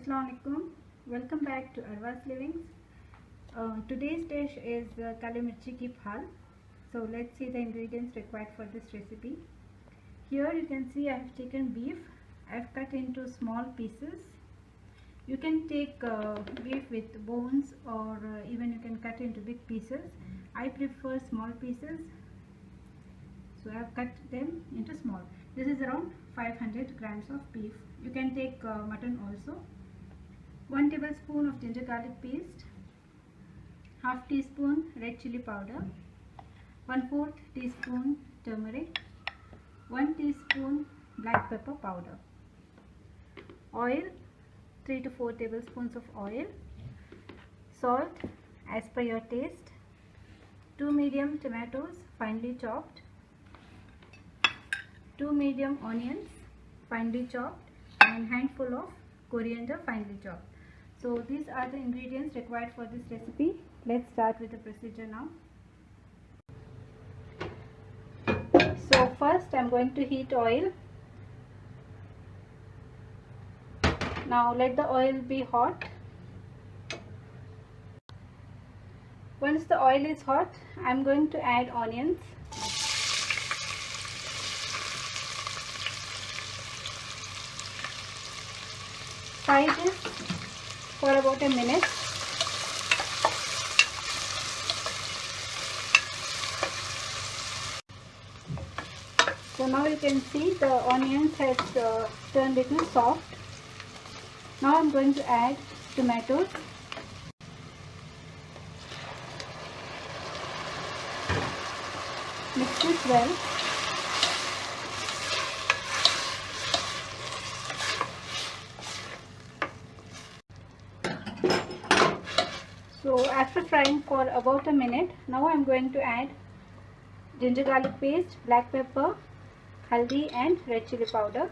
Assalamualaikum. Welcome back to Arwa's Livings. Today's dish is Mirchi ki Phaal. So let's see the ingredients required for this recipe. Here you can see I have taken beef. I have cut into small pieces. You can take beef with bones, or even you can cut into big pieces. I prefer small pieces, so I have cut them into small. This is around 500 grams of beef. You can take mutton also. 1 tablespoon of ginger garlic paste, half teaspoon red chili powder, 1/4 teaspoon turmeric, 1 teaspoon black pepper powder, oil 3 to 4 tablespoons of oil, salt as per your taste, 2 medium tomatoes finely chopped, 2 medium onions finely chopped, and handful of coriander finely chopped. So these are the ingredients required for this recipe. Let's start with the procedure now. So first I'm going to heat oil. Now let the oil be hot. Once the oil is hot, I'm going to add onions. Fry this for about a minute. So now you can see the onions has turned little soft. Now I'm going to add tomatoes. Mix this well. So after frying for about a minute, now I am going to add ginger garlic paste, black pepper, haldi and red chili powder.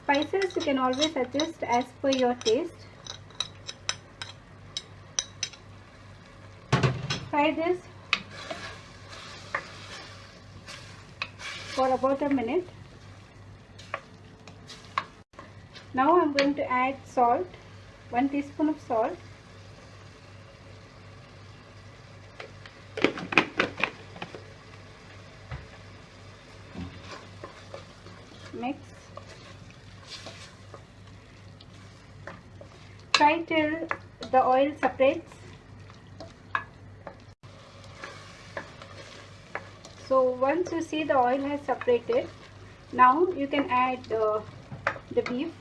Spices you can always adjust as per your taste. Fry this for about a minute. Now I am going to add salt, 1 teaspoon of salt. Mix. Fry till the oil separates. So once you see the oil has separated, now you can add the beef.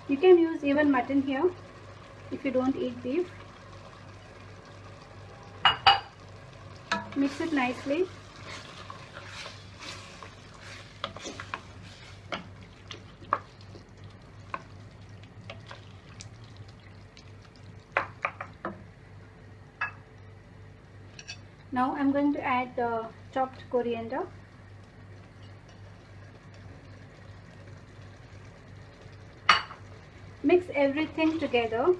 You can use even mutton here if you don't eat beef. Mix it nicely. Now I'm going to add the chopped coriander. Mix everything together.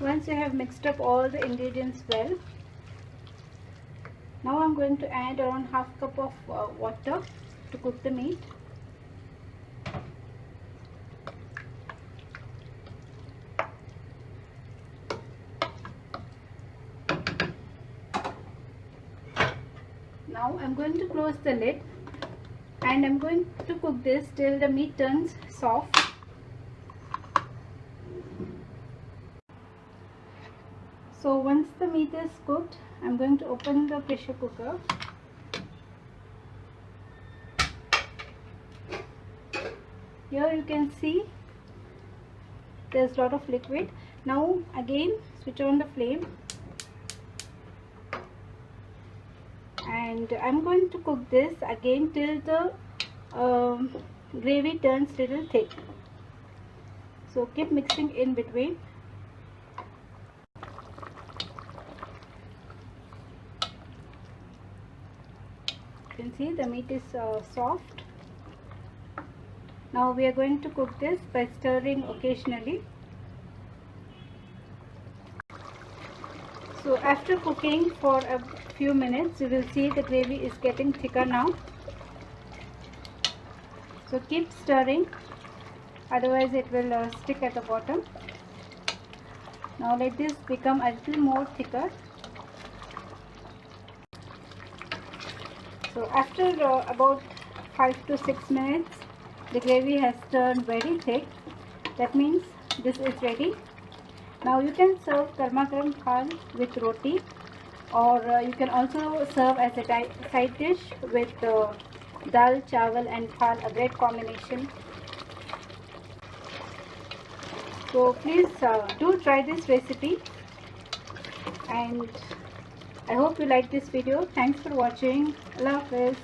Once you have mixed up all the ingredients well, now I'm going to add around half cup of water to cook the meat. Now I'm going to close the lid and I'm going to cook this till the meat turns soft. So once the meat is cooked, I'm going to open the pressure cooker. Here you can see there's a lot of liquid. Now again switch on the flame and I'm going to cook this again till the gravy turns little thick. So keep mixing in between. You can see the meat is soft. Now we are going to cook this by stirring occasionally. So after cooking for a few minutes, you will see the gravy is getting thicker now. So keep stirring, otherwise it will stick at the bottom. Now let this become a little more thicker. So after about 5 to 6 minutes, the gravy has turned very thick. That means this is ready. Now you can serve garma garam phaal with roti, or you can also serve as a side dish with dal, chawal and phaal, a great combination. So please do try this recipe, and I hope you like this video. Thanks for watching. Allah Hafiz.